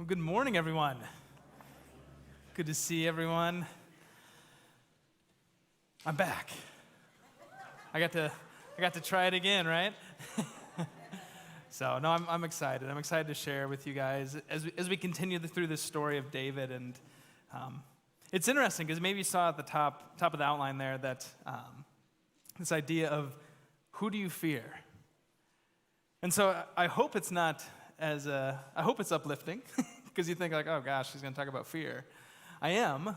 Well, good morning, everyone. Good to see everyone. I'm back. I got to try it again, right? So, no, I'm excited. I'm excited to share with you guys as we continue through this story of David. And it's interesting because maybe you saw at the top of the outline there that this idea of who do you fear? And so I hope it's not I hope it's uplifting because you think like, oh gosh, she's going to talk about fear. I am.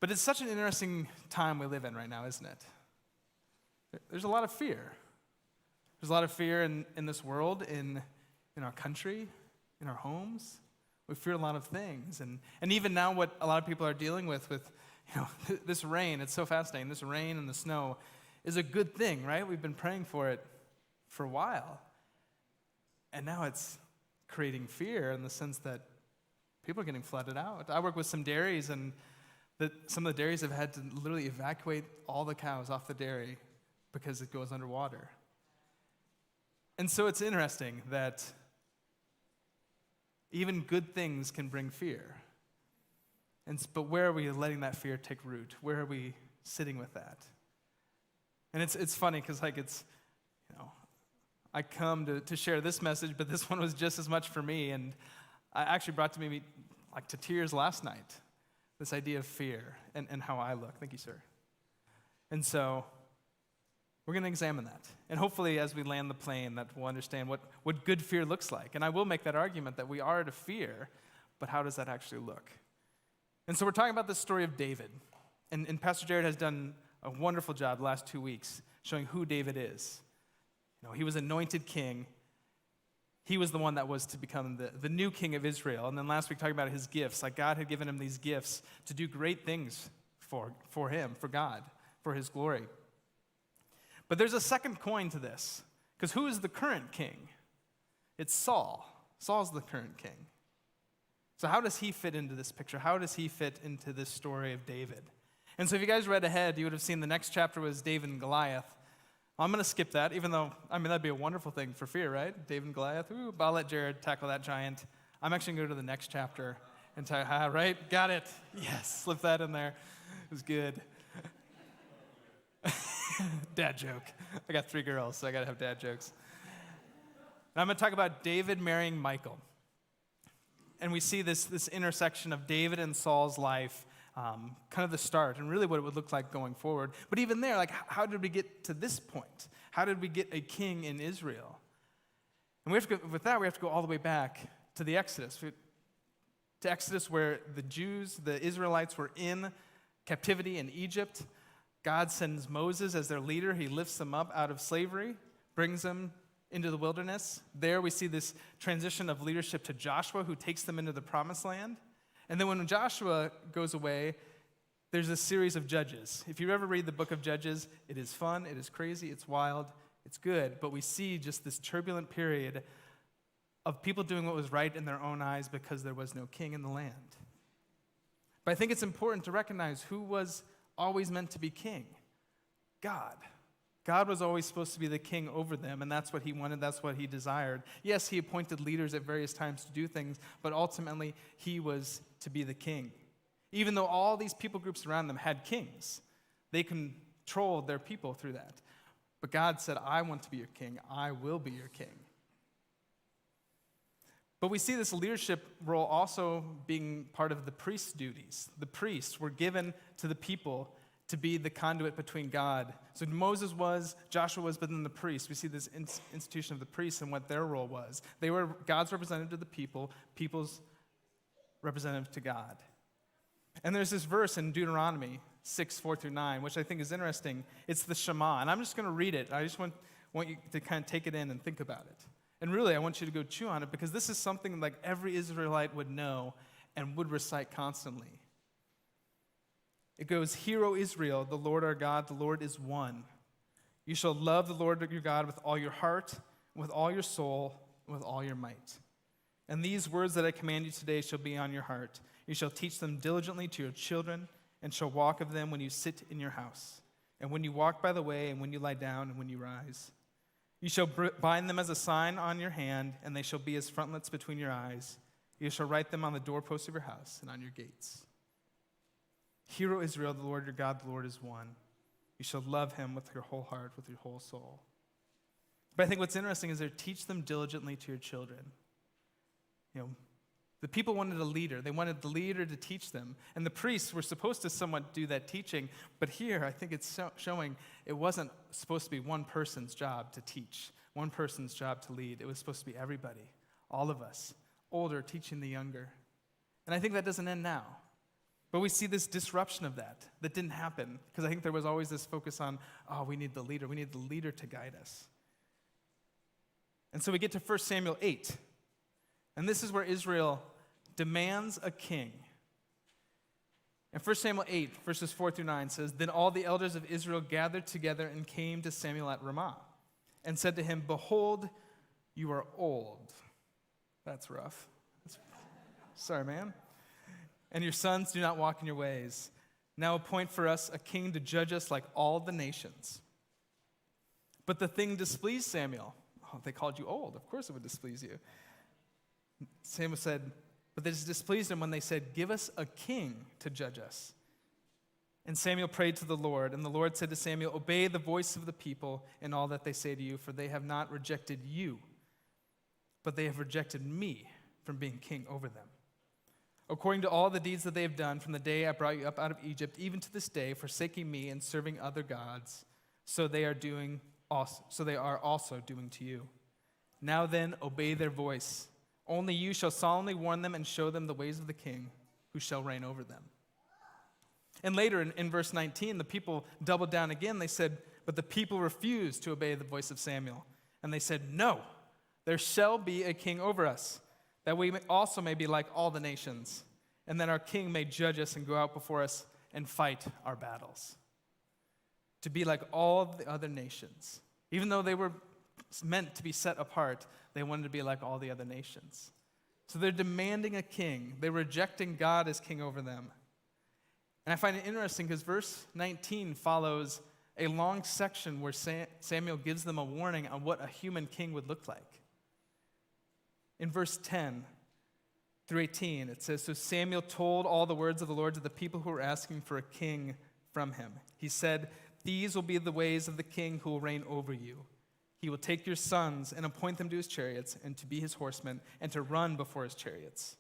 But it's such an interesting time we live in right now, isn't it? There's a lot of fear. There's a lot of fear in this world, in our country, in our homes. We fear a lot of things. And even now what a lot of people are dealing with this rain, it's so fascinating. This rain and the snow is a good thing, right? We've been praying for it for a while. And now it's creating fear in the sense that people are getting flooded out. I work with some dairies, and some of the dairies have had to literally evacuate all the cows off the dairy because it goes underwater. And so it's interesting that even good things can bring fear. But where are we letting that fear take root? Where are we sitting with that? And it's funny because I come to share this message, but this one was just as much for me, and I actually brought to me to tears last night, this idea of fear and how I look. Thank you, sir. And so we're going to examine that. And hopefully as we land the plane that we'll understand what good fear looks like. And I will make that argument that we are to fear, but how does that actually look? And so we're talking about the story of David. And Pastor Jared has done a wonderful job the last 2 weeks showing who David is. He was anointed king. He was the one that was to become the new king of Israel. And then last week talking about his gifts. Like God had given him these gifts to do great things for him, for God, for his glory. But there's a second coin to this. Because who is the current king? It's Saul. Saul's the current king. So how does he fit into this picture? How does he fit into this story of David? And so if you guys read ahead, you would have seen the next chapter was David and Goliath. I'm going to skip that, even though, that'd be a wonderful thing for fear, right? David and Goliath. Ooh, but I'll let Jared tackle that giant. I'm actually going to go to the next chapter and right? Got it. Yes, slip that in there. It was good. Dad joke. I got 3 girls, so I got to have dad jokes. And I'm going to talk about David marrying Michal. And we see this intersection of David and Saul's life, kind of the start, and really what it would look like going forward. But even there, how did we get to this point? How did we get a king in Israel? And we have to go all the way back to the Exodus. To Exodus where the Jews, the Israelites were in captivity in Egypt. God sends Moses as their leader. He lifts them up out of slavery, brings them into the wilderness. There we see this transition of leadership to Joshua, who takes them into the promised land. And then when Joshua goes away, there's a series of judges. If you ever read the book of Judges, it is fun, it is crazy, it's wild, it's good. But we see just this turbulent period of people doing what was right in their own eyes because there was no king in the land. But I think it's important to recognize who was always meant to be king. God. God was always supposed to be the king over them, and that's what he wanted, that's what he desired. Yes, he appointed leaders at various times to do things, but ultimately he was to be the king. Even though all these people groups around them had kings, they controlled their people through that. But God said, I want to be your king, I will be your king. But we see this leadership role also being part of the priest's duties. The priests were given to the people to be the conduit between God. So Moses was, Joshua was, but then the priests. We see this institution of the priests and what their role was. They were God's representative to the people, people's representative to God. And there's this verse in Deuteronomy 6:4-9, which I think is interesting. It's the Shema, and I'm just going to read it. I just want you to kind of take it in and think about it. And really, I want you to go chew on it because this is something like every Israelite would know and would recite constantly. It goes, Hear, O Israel, the Lord our God, the Lord is one. You shall love the Lord your God with all your heart, with all your soul, and with all your might. And these words that I command you today shall be on your heart. You shall teach them diligently to your children, and shall walk of them when you sit in your house, and when you walk by the way, and when you lie down, and when you rise. You shall bind them as a sign on your hand, and they shall be as frontlets between your eyes. You shall write them on the doorposts of your house and on your gates. Hear, O Israel, the Lord your God, the Lord is one. You shall love him with your whole heart, with your whole soul. But I think what's interesting is they teach them diligently to your children. The people wanted a leader. They wanted the leader to teach them. And the priests were supposed to somewhat do that teaching. But here, I think it's showing it wasn't supposed to be one person's job to teach, one person's job to lead. It was supposed to be everybody, all of us, older teaching the younger. And I think that doesn't end now. But we see this disruption of that didn't happen because I think there was always this focus on, we need the leader. We need the leader to guide us. And so we get to 1 Samuel 8. And this is where Israel demands a king. And 1 Samuel 8, verses 4 through 9 says, Then all the elders of Israel gathered together and came to Samuel at Ramah and said to him, Behold, you are old. That's rough. Sorry, man. And your sons do not walk in your ways. Now appoint for us a king to judge us like all the nations. But the thing displeased Samuel. They called you old. Of course it would displease you. Samuel said, but this displeased him when they said, Give us a king to judge us. And Samuel prayed to the Lord, and the Lord said to Samuel, Obey the voice of the people in all that they say to you, for they have not rejected you, but they have rejected me from being king over them. According to all the deeds that they have done from the day I brought you up out of Egypt, even to this day, forsaking me and serving other gods, so they are also doing to you. Now then, obey their voice. Only you shall solemnly warn them and show them the ways of the king who shall reign over them. And later in verse 19, the people doubled down again. They said, but the people refused to obey the voice of Samuel. And they said, No, there shall be a king over us, that we also may be like all the nations, and that our king may judge us and go out before us and fight our battles. To be like all the other nations. Even though they were meant to be set apart, they wanted to be like all the other nations. So they're demanding a king. They're rejecting God as king over them. And I find it interesting because verse 19 follows a long section where Samuel gives them a warning on what a human king would look like. In verse 10 through 18, it says, So Samuel told all the words of the Lord to the people who were asking for a king from him. He said, These will be the ways of the king who will reign over you. He will take your sons and appoint them to his chariots and to be his horsemen and to run before his chariots.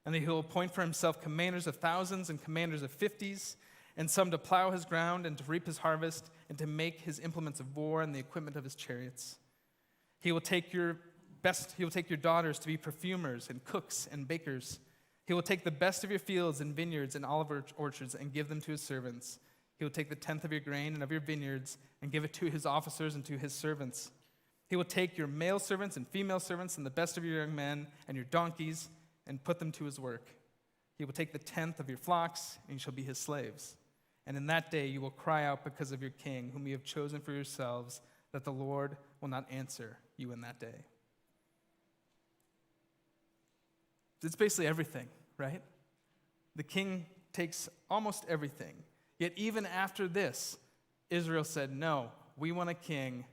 And he will appoint for himself commanders of thousands and commanders of 50s, and some to plow his ground and to reap his harvest and to make his implements of war and the equipment of his chariots. He will take your daughters to be perfumers and cooks and bakers. He will take the best of your fields and vineyards and olive orchards and give them to his servants. He will take the tenth of your grain and of your vineyards and give it to his officers and to his servants. He will take your male servants and female servants and the best of your young men and your donkeys and put them to his work. He will take the tenth of your flocks, and you shall be his slaves. And in that day you will cry out because of your king, whom you have chosen for yourselves, that the Lord will not answer you in that day. It's basically everything, right? The king takes almost everything. Yet even after this, Israel said, No, we want a king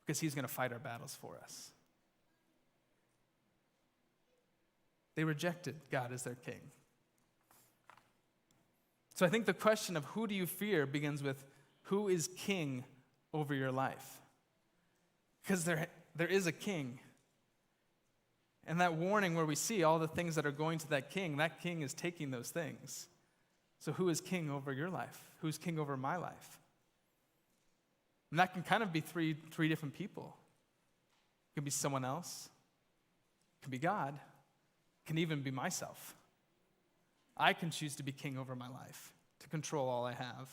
because he's going to fight our battles for us. They rejected God as their king. So I think the question of who do you fear begins with who is king over your life? Because there is a king. And that warning where we see all the things that are going to that king is taking those things. So who is king over your life? Who's king over my life? And that can kind of be three different people. It can be someone else. It can be God. It can even be myself. I can choose to be king over my life, to control all I have.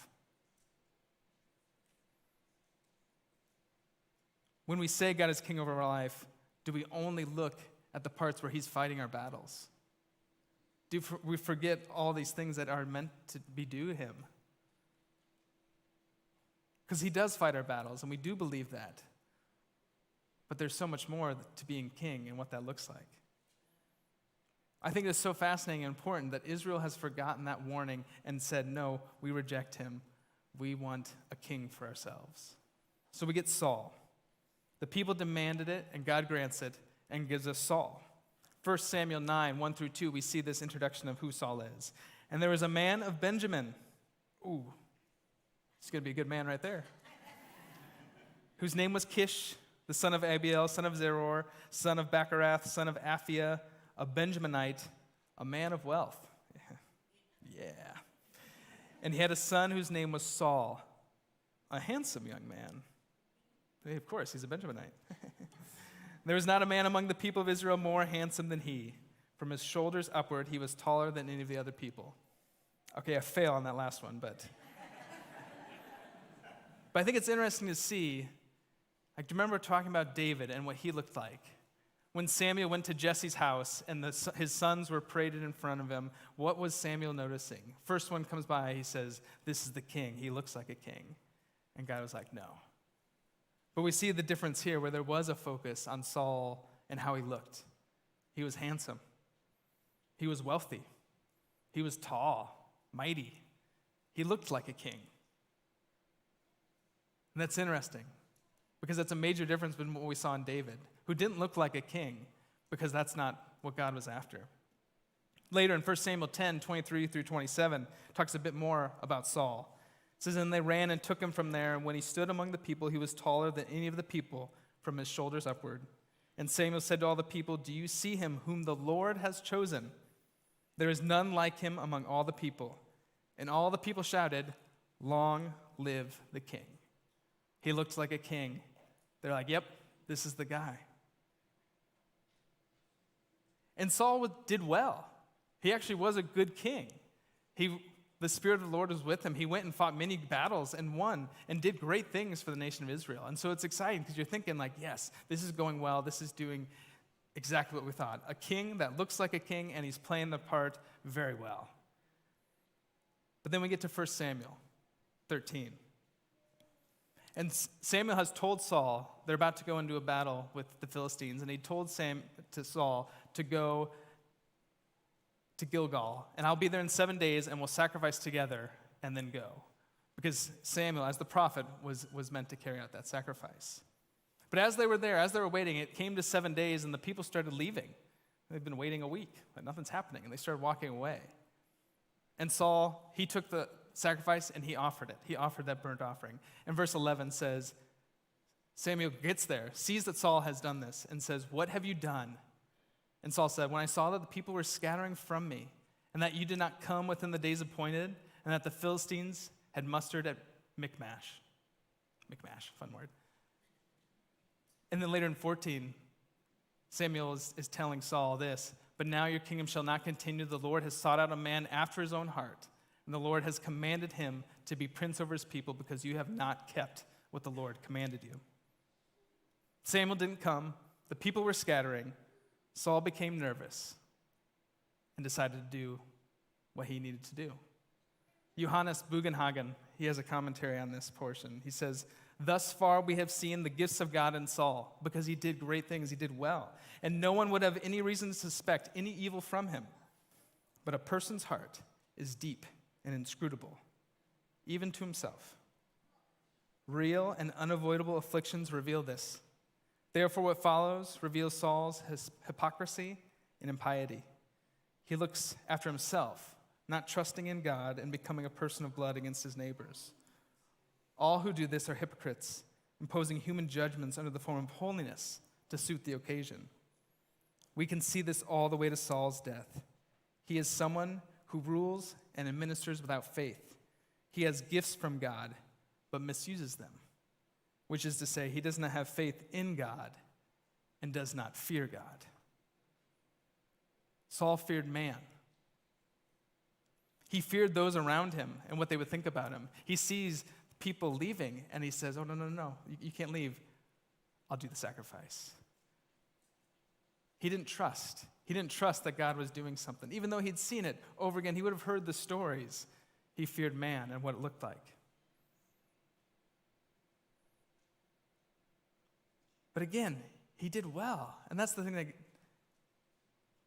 When we say God is king over our life, do we only look at the parts where he's fighting our battles? Do we forget all these things that are meant to be due to him? Because he does fight our battles, and we do believe that. But there's so much more to being king and what that looks like. I think it's so fascinating and important that Israel has forgotten that warning and said, no, we reject him. We want a king for ourselves. So we get Saul. The people demanded it, and God grants it and gives us Saul. 1 Samuel 9, 1 through 2, we see this introduction of who Saul is. And there was a man of Benjamin. Ooh, he's going to be a good man right there. Whose name was Kish, the son of Abiel, son of Zeror, son of Bacharath, son of Aphiah, a Benjaminite, a man of wealth. Yeah. And he had a son whose name was Saul, a handsome young man. Hey, of course, he's a Benjaminite. There was not a man among the people of Israel more handsome than he. From his shoulders upward, he was taller than any of the other people. Okay, I fail on that last one, but I think it's interesting to see. I remember talking about David and what he looked like. When Samuel went to Jesse's house and his sons were paraded in front of him, what was Samuel noticing? First one comes by, he says, "This is the king. He looks like a king." And God was like, "No." But we see the difference here where there was a focus on Saul and how he looked. He was handsome. He was wealthy. He was tall, mighty. He looked like a king. And that's interesting because that's a major difference between what we saw in David, who didn't look like a king because that's not what God was after. Later in 1 Samuel 10, 23 through 27, talks a bit more about Saul. It says, "And they ran and took him from there, and when he stood among the people, he was taller than any of the people from his shoulders upward. And Samuel said to all the people, 'Do you see him whom the Lord has chosen? There is none like him among all the people.' And all the people shouted, 'Long live the king.'" He looked like a king. They're like, "Yep, this is the guy." And Saul did well. He actually was a good king. The Spirit of the Lord was with him. He went and fought many battles and won and did great things for the nation of Israel. And so it's exciting because you're thinking like, yes, this is going well. This is doing exactly what we thought. A king that looks like a king, and he's playing the part very well. But then we get to 1 Samuel 13. And Samuel has told Saul they're about to go into a battle with the Philistines, and he told Saul to go to Gilgal, and I'll be there in 7 days, and we'll sacrifice together and then go. Because Samuel, as the prophet, was meant to carry out that sacrifice. But as they were there, as they were waiting, it came to 7 days, and the people started leaving. They've been waiting a week, but nothing's happening, and they started walking away. And Saul, he took the sacrifice, and he offered it. He offered that burnt offering. And verse 11 says, Samuel gets there, sees that Saul has done this, and says, "What have you done?" And Saul said, "When I saw that the people were scattering from me, and that you did not come within the days appointed, and that the Philistines had mustered at Michmash." Michmash, fun word. And then later in 14, Samuel is telling Saul this, "But now your kingdom shall not continue. The Lord has sought out a man after his own heart, and the Lord has commanded him to be prince over his people because you have not kept what the Lord commanded you." Samuel didn't come. The people were scattering. Saul became nervous and decided to do what he needed to do. Johannes Bugenhagen, he has a commentary on this portion. He says, "Thus far we have seen the gifts of God in Saul, because he did great things, he did well, and no one would have any reason to suspect any evil from him. But a person's heart is deep and inscrutable, even to himself. Real and unavoidable afflictions reveal this. Therefore, what follows reveals Saul's hypocrisy and impiety. He looks after himself, not trusting in God and becoming a person of blood against his neighbors. All who do this are hypocrites, imposing human judgments under the form of holiness to suit the occasion. We can see this all the way to Saul's death. He is someone who rules and administers without faith. He has gifts from God, but misuses them. Which is to say, he does not have faith in God and does not fear God." Saul feared man. He feared those around him and what they would think about him. He sees people leaving and he says, "Oh, no, you can't leave. I'll do the sacrifice." He didn't trust. He didn't trust that God was doing something. Even though he'd seen it over again, he would have heard the stories. He feared man and what it looked like. But again, he did well. And that's the thing that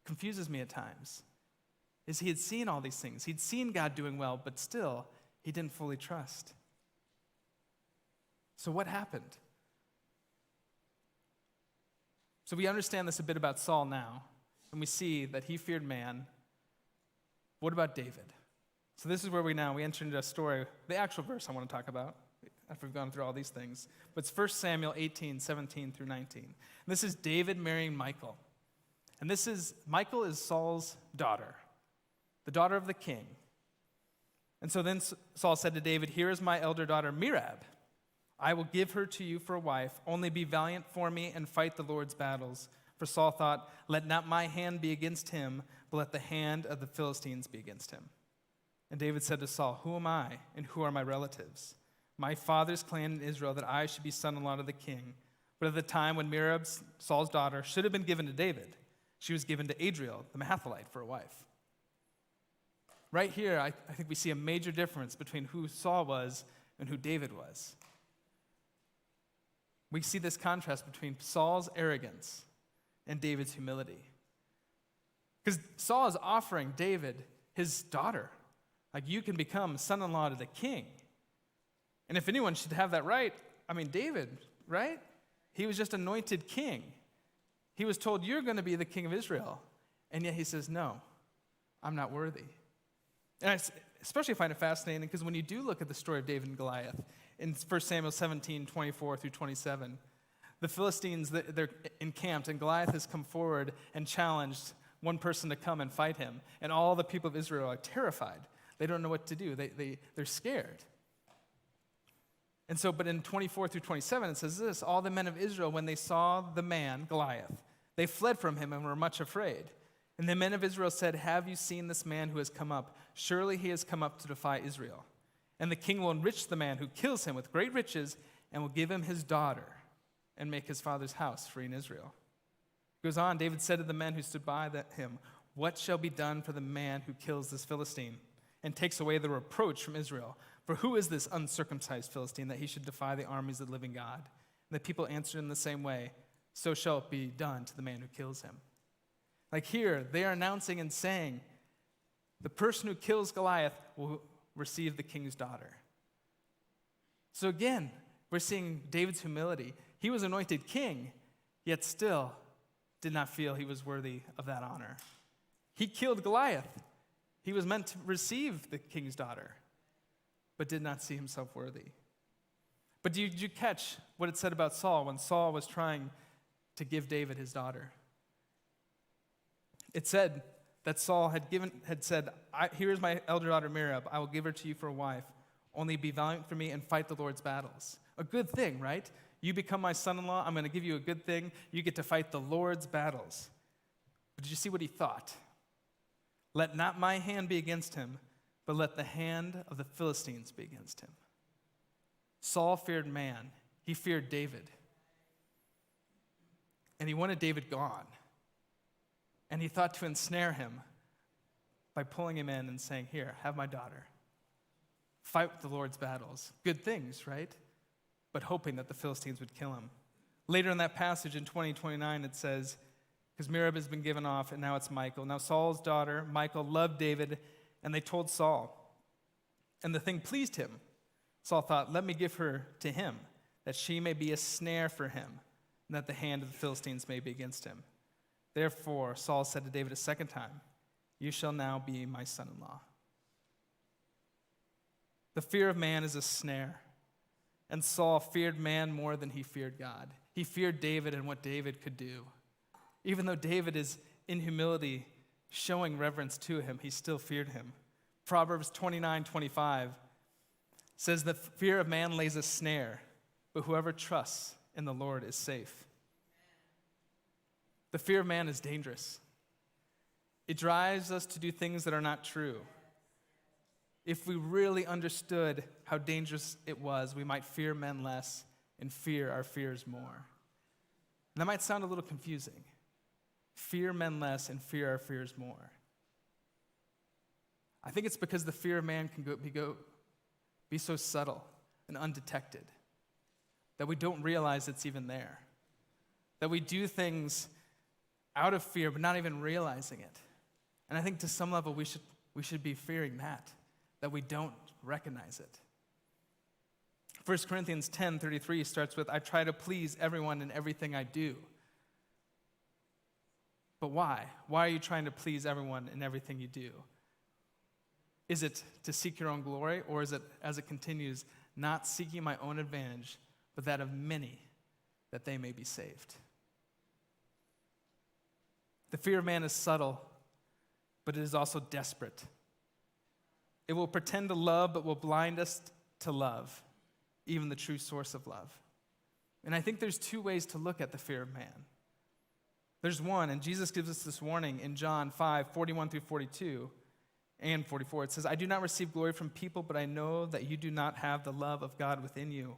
confuses me at times, is he had seen all these things. He'd seen God doing well, but still, he didn't fully trust. So what happened? So we understand this a bit about Saul now, and we see that he feared man. What about David? So this is where we enter into a story, the actual verse I want to talk about, after we've gone through all these things. But it's 1 Samuel 18, 17 through 19. And this is David marrying Michal. And Michal is Saul's daughter, the daughter of the king. And so then Saul said to David, "Here is my elder daughter Merab. I will give her to you for a wife. Only be valiant for me and fight the Lord's battles." For Saul thought, "Let not my hand be against him, but let the hand of the Philistines be against him." And David said to Saul, "Who am I, and who are my relatives? My father's clan in Israel, that I should be son-in-law to the king." But at the time when Merab, Saul's daughter, should have been given to David, she was given to Adriel, the Mahathalite, for a wife. Right here, I think we see a major difference between who Saul was and who David was. We see this contrast between Saul's arrogance and David's humility. Because Saul is offering David his daughter. Like, you can become son-in-law to the king. And if anyone should have that right, David, right? He was just anointed king. He was told, "You're going to be the king of Israel." And yet he says, "No, I'm not worthy." And I especially find it fascinating because when you do look at the story of David and Goliath, in 1 Samuel 17, 24 through 27, the Philistines, they're encamped, and Goliath has come forward and challenged one person to come and fight him. And all the people of Israel are terrified. They don't know what to do. They're scared. And so, but in 24 through 27, it says this: "All the men of Israel, when they saw the man, Goliath, they fled from him and were much afraid. And the men of Israel said, 'Have you seen this man who has come up? Surely he has come up to defy Israel. And the king will enrich the man who kills him with great riches and will give him his daughter and make his father's house free in Israel.'" It goes on, David said to the men who stood by him, "What shall be done for the man who kills this Philistine and takes away the reproach from Israel? For who is this uncircumcised Philistine that he should defy the armies of the living God?" And the people answered in the same way, "So shall it be done to the man who kills him." Like here, they are announcing and saying, the person who kills Goliath will receive the king's daughter. So again, we're seeing David's humility. He was anointed king, yet still did not feel he was worthy of that honor. He killed Goliath. He was meant to receive the king's daughter, but did not see himself worthy. But did you catch what it said about Saul when Saul was trying to give David his daughter? It said that Saul had said, "Here is my elder daughter Merab. I will give her to you for a wife. Only be valiant for me and fight the Lord's battles." A good thing, right? You become my son-in-law, I'm going to give you a good thing. You get to fight the Lord's battles. But did you see what he thought? "Let not my hand be against him, but let the hand of the Philistines be against him." Saul feared man. He feared David. And he wanted David gone. And he thought to ensnare him by pulling him in and saying, "Here, have my daughter. Fight the Lord's battles." Good things, right? But hoping that the Philistines would kill him. Later in that passage in 20:29, it says, because Merab has been given off, and now it's Michal. Now Saul's daughter, Michal, loved David, and they told Saul. And the thing pleased him. Saul thought, "Let me give her to him, that she may be a snare for him, and that the hand of the Philistines may be against him." Therefore, Saul said to David a second time, "You shall now be my son-in-law." The fear of man is a snare. And Saul feared man more than he feared God. He feared David and what David could do. Even though David is in humility showing reverence to him, he still feared him. Proverbs 29:25 says, "The fear of man lays a snare, but whoever trusts in the Lord is safe." The fear of man is dangerous. It drives us to do things that are not true. If we really understood how dangerous it was, we might fear men less and fear our fears more. And that might sound a little confusing. Fear men less and fear our fears more. I think it's because the fear of man can be so subtle and undetected that we don't realize it's even there. That we do things out of fear, but not even realizing it. And I think to some level we should be fearing that we don't recognize it. 1 Corinthians 10:33 starts with, "I try to please everyone in everything I do." But why? Why are you trying to please everyone in everything you do? Is it to seek your own glory, or is it, as it continues, not seeking my own advantage, but that of many, that they may be saved? The fear of man is subtle, but it is also desperate. It will pretend to love, but will blind us to love, even the true source of love. And I think there's two ways to look at the fear of man. There's one, and Jesus gives us this warning in John 5:41 through 42 and 44. It says, I do not receive glory from people, but I know that you do not have the love of God within you.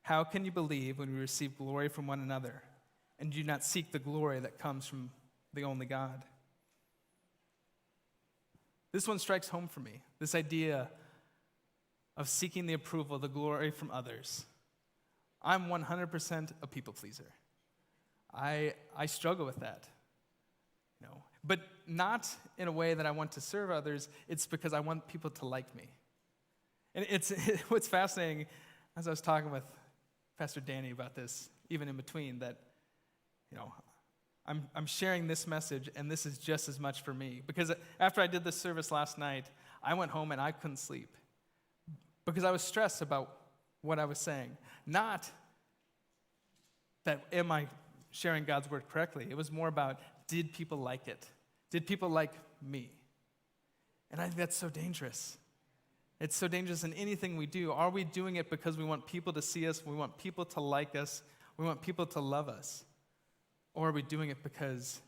How can you believe when we receive glory from one another and do not seek the glory that comes from the only God? This one strikes home for me, this idea of seeking the approval, the glory from others. I'm 100% a people pleaser. I struggle with that, but not in a way that I want to serve others. It's because I want people to like me. And what's fascinating, as I was talking with Pastor Danny about this, even in between, that I'm sharing this message, and this is just as much for me. Because after I did this service last night, I went home and I couldn't sleep because I was stressed about what I was saying. Not that am I sharing God's word correctly. It was more about, did people like it? Did people like me? And I think that's so dangerous. It's so dangerous in anything we do. Are we doing it because we want people to see us, we want people to like us, we want people to love us? Or are we doing it because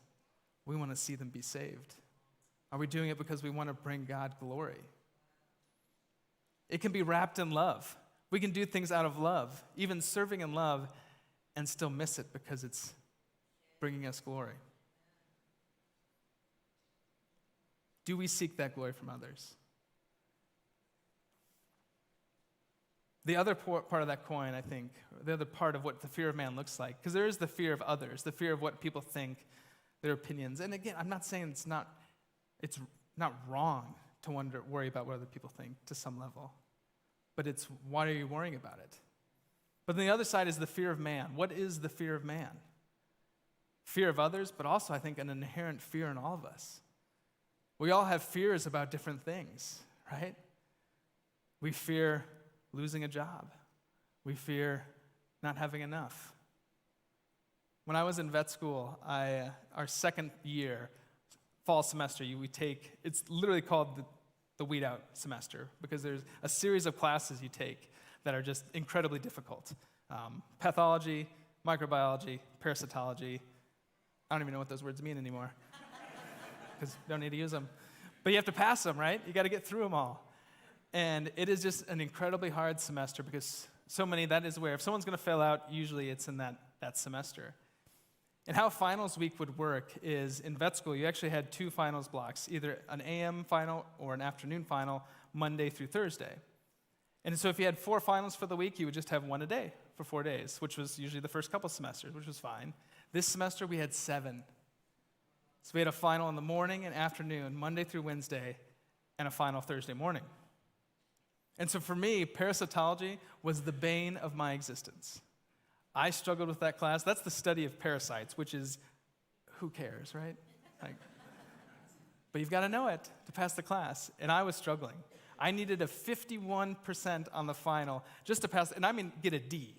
we want to see them be saved? Are we doing it because we want to bring God glory? It can be wrapped in love. We can do things out of love, even serving in love, and still miss it because it's bringing us glory. Do we seek that glory from others? The other part of that coin, I think, the other part of what the fear of man looks like, because there is the fear of others, the fear of what people think, their opinions. And again, I'm not saying it's not wrong to worry about what other people think to some level, but it's why are you worrying about it? But on the other side is the fear of man. What is the fear of man? Fear of others, but also I think an inherent fear in all of us. We all have fears about different things, right? We fear losing a job. We fear not having enough. When I was in vet school, our second year, fall semester, it's literally called the weed out semester because there's a series of classes you take that are just incredibly difficult. Pathology, microbiology, parasitology. I don't even know what those words mean anymore because you don't need to use them. But you have to pass them, right? You got to get through them all. And it is just an incredibly hard semester because so many, that is where if someone's going to fail out, usually it's in that semester. And how finals week would work is in vet school, you actually had 2 finals blocks, either an AM final or an afternoon final, Monday through Thursday. And so if you had 4 finals for the week, you would just have 1 a day for 4 days, which was usually the first couple semesters, which was fine. This semester, we had 7. So we had a final in the morning and afternoon, Monday through Wednesday, and a final Thursday morning. And so for me, parasitology was the bane of my existence. I struggled with that class. That's the study of parasites, which is, who cares, right? But you've got to know it to pass the class. And I was struggling. I needed a 51% on the final just to pass, and I mean get a D.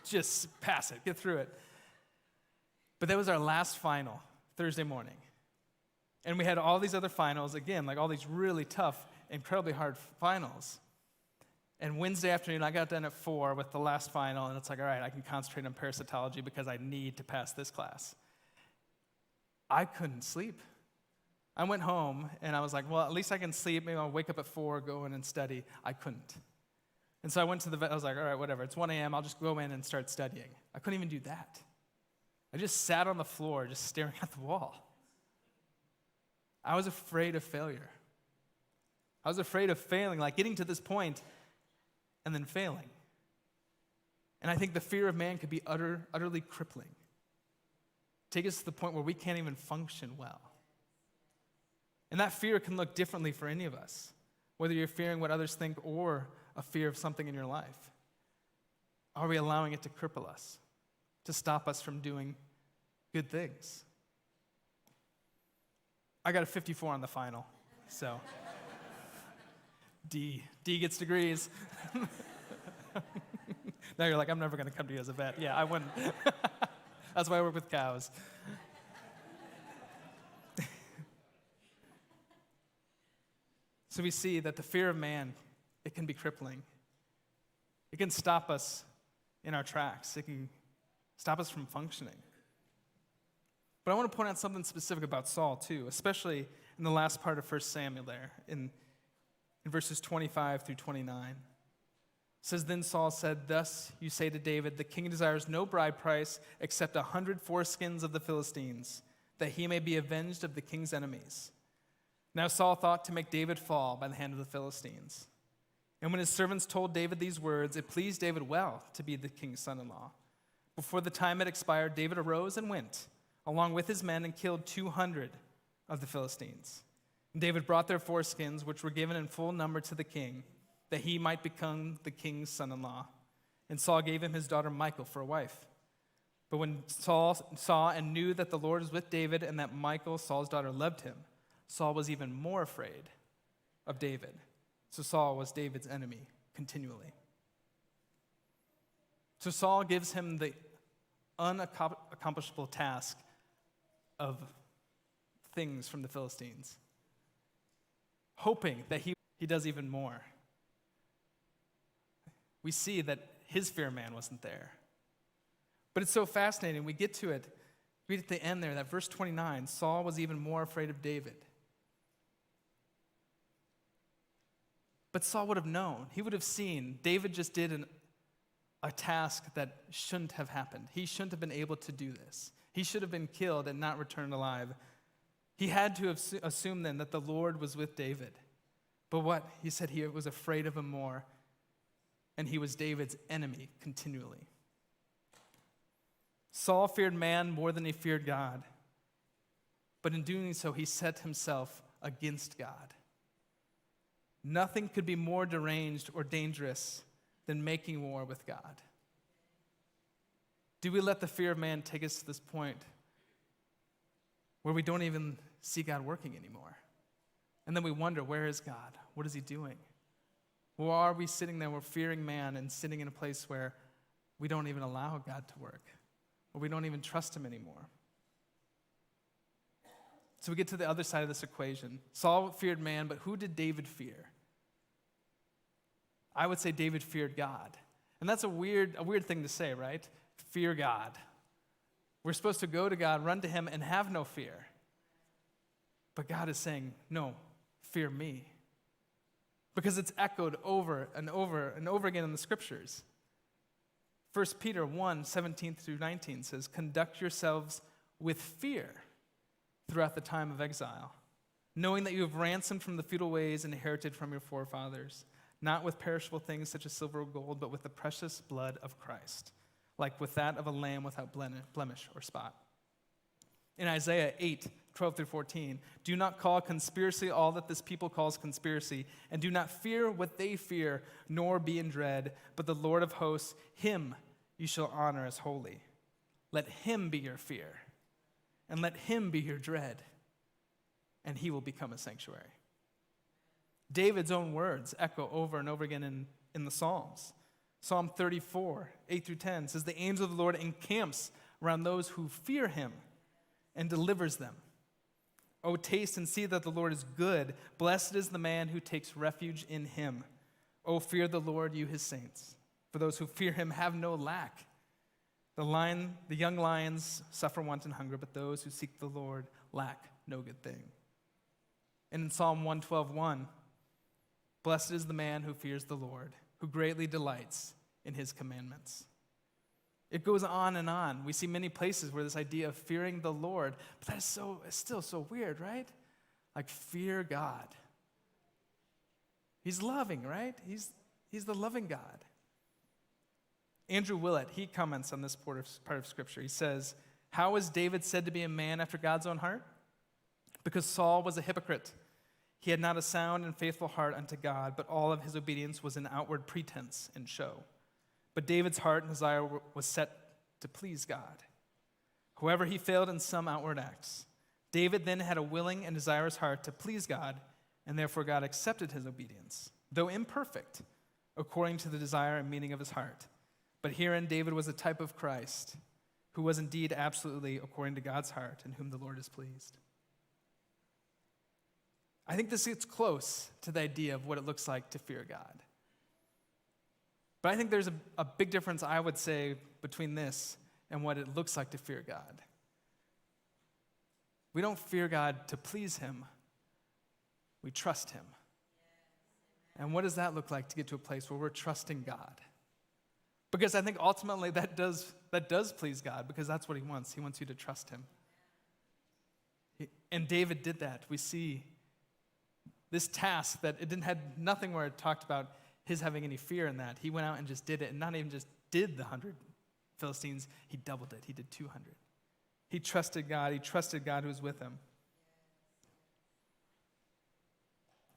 Just pass it, get through it. But that was our last final, Thursday morning. And we had all these other finals, again, all these really tough, incredibly hard finals. And Wednesday afternoon, I got done at 4 with the last final, and it's all right, I can concentrate on parasitology because I need to pass this class. I couldn't sleep. I went home, and I was like, well, at least I can sleep. Maybe I'll wake up at 4, go in and study. I couldn't. And so I went to the vet. I was like, all right, whatever. It's 1 a.m. I'll just go in and start studying. I couldn't even do that. I just sat on the floor, just staring at the wall. I was afraid of failure. I was afraid of failing, getting to this point and then failing. And I think the fear of man could be utterly crippling. Take us to the point where we can't even function well. And that fear can look differently for any of us, whether you're fearing what others think or a fear of something in your life. Are we allowing it to cripple us, to stop us from doing good things? I got a 54 on the final, so D gets degrees. Now you're like, I'm never going to come to you as a vet. Yeah, I wouldn't. That's why I work with cows. So we see that the fear of man, it can be crippling. It can stop us in our tracks. It can stop us from functioning. But I want to point out something specific about Saul, too, especially in the last part of 1 Samuel there, in verses 25 through 29. It says, Then Saul said, Thus you say to David, the king desires no bride price except 100 foreskins of the Philistines, that he may be avenged of the king's enemies. Now Saul thought to make David fall by the hand of the Philistines. And when his servants told David these words, it pleased David well to be the king's son-in-law. Before the time had expired, David arose and went, along with his men, and killed 200 of the Philistines. And David brought their foreskins, which were given in full number to the king, that he might become the king's son-in-law. And Saul gave him his daughter Michal for a wife. But when Saul saw and knew that the Lord was with David and that Michal, Saul's daughter, loved him, Saul was even more afraid of David. So Saul was David's enemy continually. So Saul gives him the unaccomplishable task of things from the Philistines, hoping that he does even more. We see that his fear of man wasn't there. But it's so fascinating. We get to it, read at the end there, that verse 29, Saul was even more afraid of David. But Saul would have known. He would have seen David just did a task that shouldn't have happened. He shouldn't have been able to do this. He should have been killed and not returned alive. He had to have assumed then that the Lord was with David. But what? He said he was afraid of him more, and he was David's enemy continually. Saul feared man more than he feared God. But in doing so, he set himself against God. Nothing could be more deranged or dangerous than making war with God. Do we let the fear of man take us to this point where we don't even see God working anymore? And then we wonder, where is God? What is he doing? Or are we sitting there, we're fearing man and sitting in a place where we don't even allow God to work, or we don't even trust him anymore? So we get to the other side of this equation. Saul feared man, but who did David fear? I would say David feared God. And that's a weird thing to say, right? Fear God. We're supposed to go to God, run to him, and have no fear. But God is saying, no, fear me. Because it's echoed over and over and over again in the scriptures. 1 Peter 1, 17 through 19 says, Conduct yourselves with fear throughout the time of exile, knowing that you have ransomed from the futile ways inherited from your forefathers, not with perishable things such as silver or gold, but with the precious blood of Christ, like with that of a lamb without blemish or spot. In Isaiah 8, 12 through 14, do not call conspiracy all that this people calls conspiracy, and do not fear what they fear, nor be in dread, but the Lord of hosts, him you shall honor as holy. Let him be your fear, and let him be your dread, and he will become a sanctuary. David's own words echo over and over again in the Psalms. Psalm 34, 8 through 10 says, The angel of the Lord encamps around those who fear him and delivers them. O taste and see that the Lord is good. Blessed is the man who takes refuge in him. O fear the Lord, you his saints. For those who fear him have no lack. The young lions suffer want and hunger, but those who seek the Lord lack no good thing. And in Psalm 112:1, blessed is the man who fears the Lord, who greatly delights in his commandments. It goes on and on. We see many places where this idea of fearing the Lord, but it's still so weird, right? Like, fear God. He's loving, right? He's the loving God. Andrew Willett, he comments on this part of Scripture. He says, how is David said to be a man after God's own heart? Because Saul was a hypocrite. He had not a sound and faithful heart unto God, but all of his obedience was an outward pretense and show. But David's heart and desire was set to please God. However, he failed in some outward acts. David then had a willing and desirous heart to please God, and therefore God accepted his obedience, though imperfect, according to the desire and meaning of his heart. But herein David was a type of Christ, who was indeed absolutely according to God's heart, in whom the Lord is pleased. I think this gets close to the idea of what it looks like to fear God. But I think there's a big difference, I would say, between this and what it looks like to fear God. We don't fear God to please him. We trust him. And what does that look like to get to a place where we're trusting God? Because I think ultimately that does please God, because that's what he wants. He wants you to trust him. And David did that. We see this task that it had nothing where it talked about his having any fear in that. He went out and just did it, and not even just did the 100 Philistines, he doubled it. He did 200. He trusted God. He trusted God who was with him.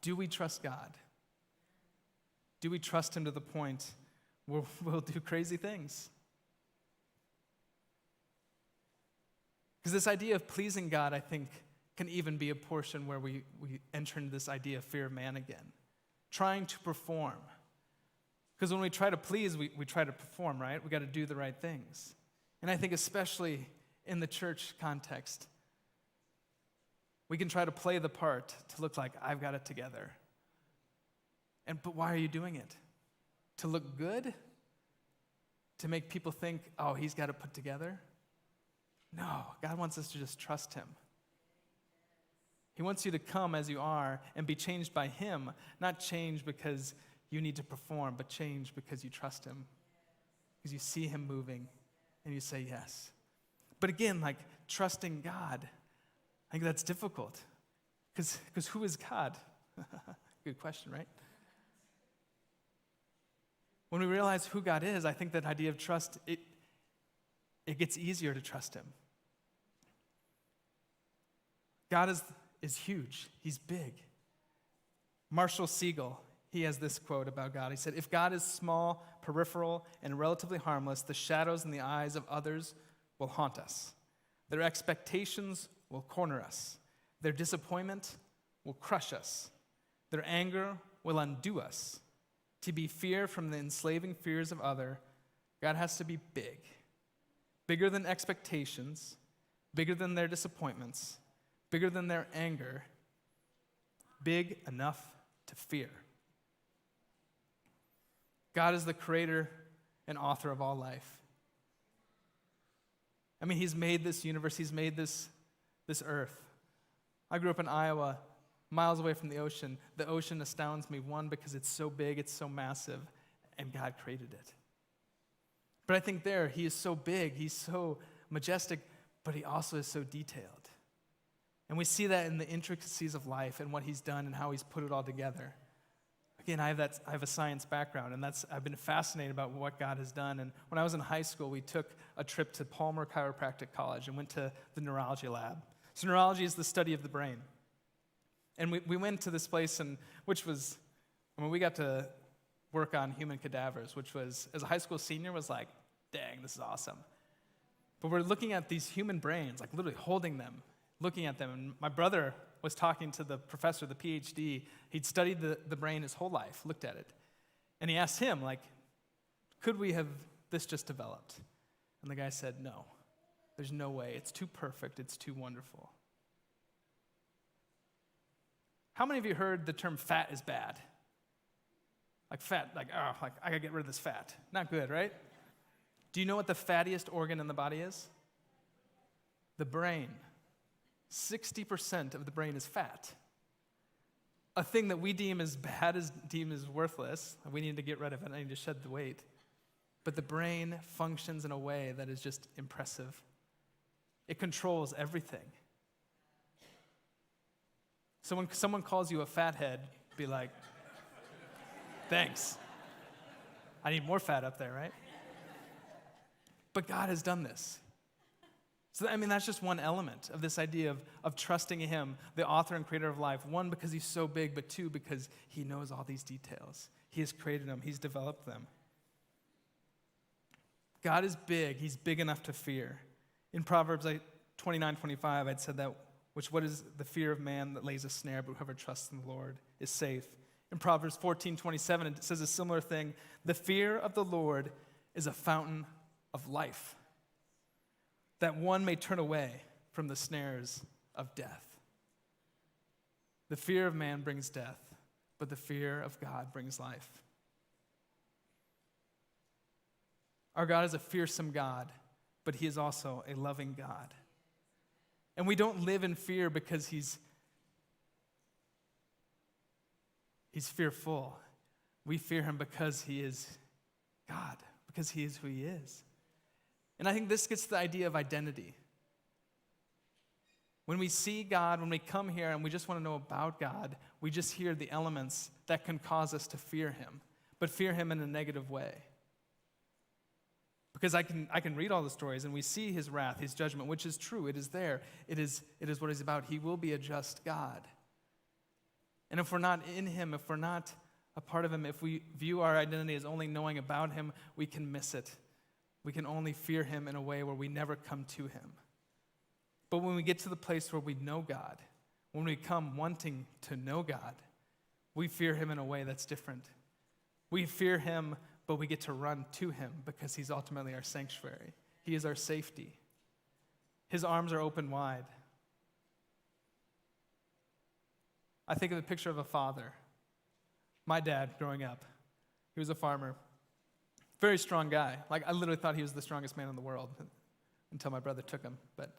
Do we trust God? Do we trust him to the point where we'll do crazy things? Because this idea of pleasing God, I think, can even be a portion where we enter into this idea of fear of man again. Trying to perform. Because when we try to please, we try to perform, right? We got to do the right things. And I think especially in the church context, we can try to play the part to look like I've got it together. But why are you doing it? To look good? To make people think, oh, he's got it put together? No, God wants us to just trust him. He wants you to come as you are and be changed by him, not change because you need to perform, but change because you trust him. Because you see him moving and you say yes. But again, like trusting God, I think that's difficult. Because who is God? Good question, right? When we realize who God is, I think that idea of trust, it gets easier to trust him. God is huge. He's big. Marshall Siegel, he has this quote about God. He said, "If God is small, peripheral, and relatively harmless, the shadows in the eyes of others will haunt us. Their expectations will corner us. Their disappointment will crush us. Their anger will undo us. To be feared from the enslaving fears of other, God has to be big. Bigger than expectations, bigger than their disappointments, bigger than their anger, big enough to fear." God is the creator and author of all life. I mean, he's made this universe. He's made this earth. I grew up in Iowa, miles away from the ocean. The ocean astounds me, one, because it's so big, it's so massive, and God created it. But I think there, he is so big, he's so majestic, but he also is so detailed. And we see that in the intricacies of life and what he's done and how he's put it all together. Again, I have a science background, and I've been fascinated about what God has done. And when I was in high school, we took a trip to Palmer Chiropractic College and went to the neurology lab. So neurology is the study of the brain. And we went to this place, we got to work on human cadavers, which was, as a high school senior, was like, dang, this is awesome. But we're looking at these human brains, like literally holding them, looking at them. And my brother was talking to the professor, the PhD. He'd studied the brain his whole life, looked at it. And he asked him, like, could we have this just developed? And the guy said, no, there's no way. It's too perfect. It's too wonderful. How many of you heard the term fat is bad? Like fat, I gotta get rid of this fat. Not good, right? Do you know what the fattiest organ in the body is? The brain. 60% of the brain is fat. A thing that we deem as bad, deem as worthless. We need to get rid of it. I need to shed the weight. But the brain functions in a way that is just impressive. It controls everything. So when someone calls you a fathead, be like, thanks. I need more fat up there, right? But God has done this. So, that's just one element of this idea of trusting him, the author and creator of life. One, because he's so big, but two, because he knows all these details. He has created them. He's developed them. God is big. He's big enough to fear. In Proverbs 29:25, I'd said that what is the fear of man that lays a snare, but whoever trusts in the Lord is safe. In Proverbs 14:27, it says a similar thing. The fear of the Lord is a fountain of life, that one may turn away from the snares of death. The fear of man brings death, but the fear of God brings life. Our God is a fearsome God, but he is also a loving God. And we don't live in fear because he's fearful. We fear him because he is God, because he is who he is. And I think this gets to the idea of identity. When we see God, when we come here and we just want to know about God, we just hear the elements that can cause us to fear him, but fear him in a negative way. Because I can read all the stories and we see his wrath, his judgment, which is true. It is there. It is what he's about. He will be a just God. And if we're not in him, if we're not a part of him, if we view our identity as only knowing about him, we can miss it. We can only fear him in a way where we never come to him. But when we get to the place where we know God, when we come wanting to know God, we fear him in a way that's different. We fear him, but we get to run to him because he's ultimately our sanctuary. He is our safety. His arms are open wide. I think of the picture of a father. My dad, growing up, he was a farmer. Very strong guy. Like, I literally thought he was the strongest man in the world until my brother took him. But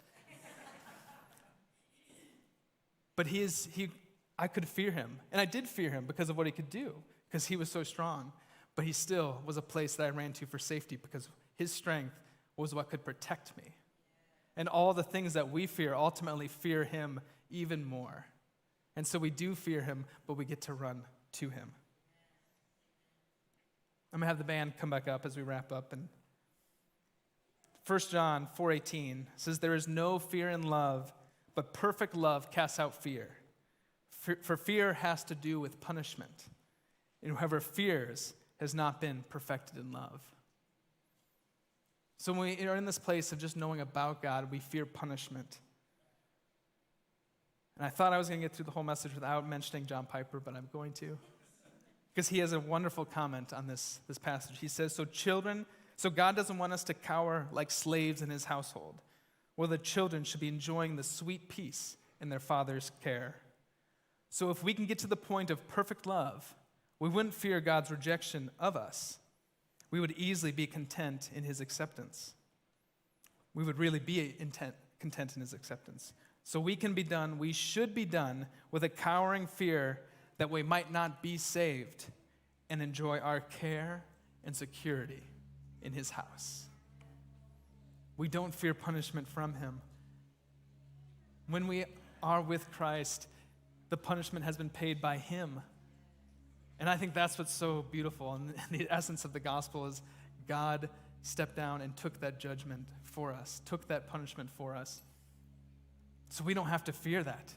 I could fear him. And I did fear him because of what he could do, because he was so strong. But he still was a place that I ran to for safety because his strength was what could protect me. And all the things that we fear ultimately fear him even more. And so we do fear him, but we get to run to him. I'm going to have the band come back up as we wrap up. And 1 John 4:18 says, there is no fear in love, but perfect love casts out fear. For fear has to do with punishment. And whoever fears has not been perfected in love. So when we are in this place of just knowing about God, we fear punishment. And I thought I was going to get through the whole message without mentioning John Piper, but I'm going to. Because he has a wonderful comment on this passage. He says, so God doesn't want us to cower like slaves in his household, where the children should be enjoying the sweet peace in their father's care. So if we can get to the point of perfect love, we wouldn't fear God's rejection of us. We would easily be content in his acceptance. We would really be content in his acceptance. So we should be done with a cowering fear that we might not be saved and enjoy our care and security in his house. We don't fear punishment from him. When we are with Christ, the punishment has been paid by him. And I think that's what's so beautiful. And the essence of the gospel is God stepped down and took that judgment for us, took that punishment for us. So we don't have to fear that.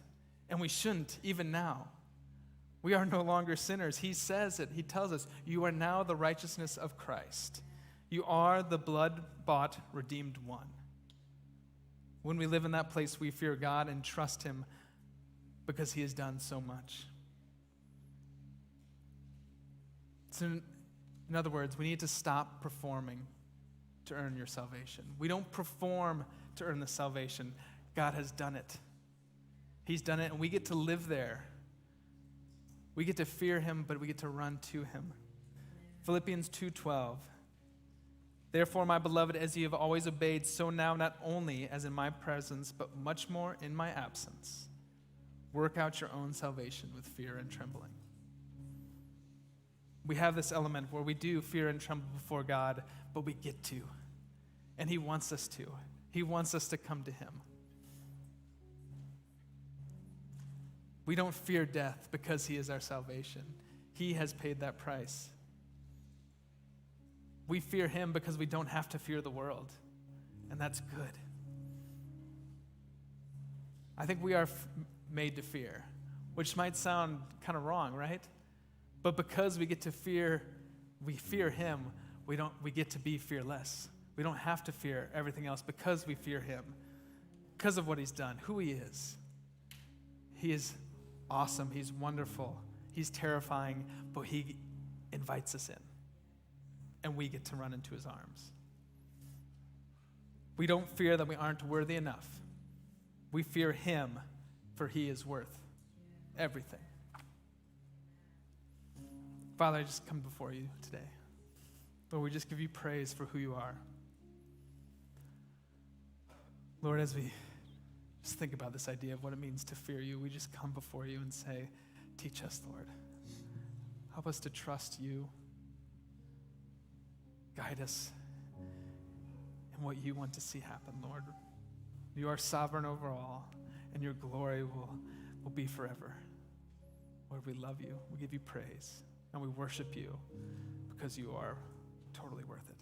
And we shouldn't, even now. We are no longer sinners. He says it. He tells us, you are now the righteousness of Christ. You are the blood-bought, redeemed one. When we live in that place, we fear God and trust him because he has done so much. So in other words, we need to stop performing to earn your salvation. We don't perform to earn the salvation. God has done it. He's done it, and we get to live there. We get to fear him, but we get to run to him. Philippians 2:12. Therefore, my beloved, as you have always obeyed, so now not only as in my presence, but much more in my absence, work out your own salvation with fear and trembling. We have this element where we do fear and tremble before God, but we get to. And he wants us to. He wants us to come to him. We don't fear death because he is our salvation. He has paid that price. We fear him because we don't have to fear the world, and that's good. I think we are made to fear, which might sound kind of wrong, right? But because we fear him, we get to be fearless. We don't have to fear everything else because we fear him, because of what he's done, who he is. He is awesome. He's wonderful. He's terrifying, but he invites us in, and we get to run into his arms. We don't fear that we aren't worthy enough. We fear him, for he is worth everything. Father, I just come before you today. Lord, we just give you praise for who you are. Lord, as we just think about this idea of what it means to fear you, we just come before you and say, teach us, Lord. Help us to trust you. Guide us in what you want to see happen, Lord. You are sovereign over all, and your glory will be forever. Lord, we love you. We give you praise, and we worship you because you are totally worth it.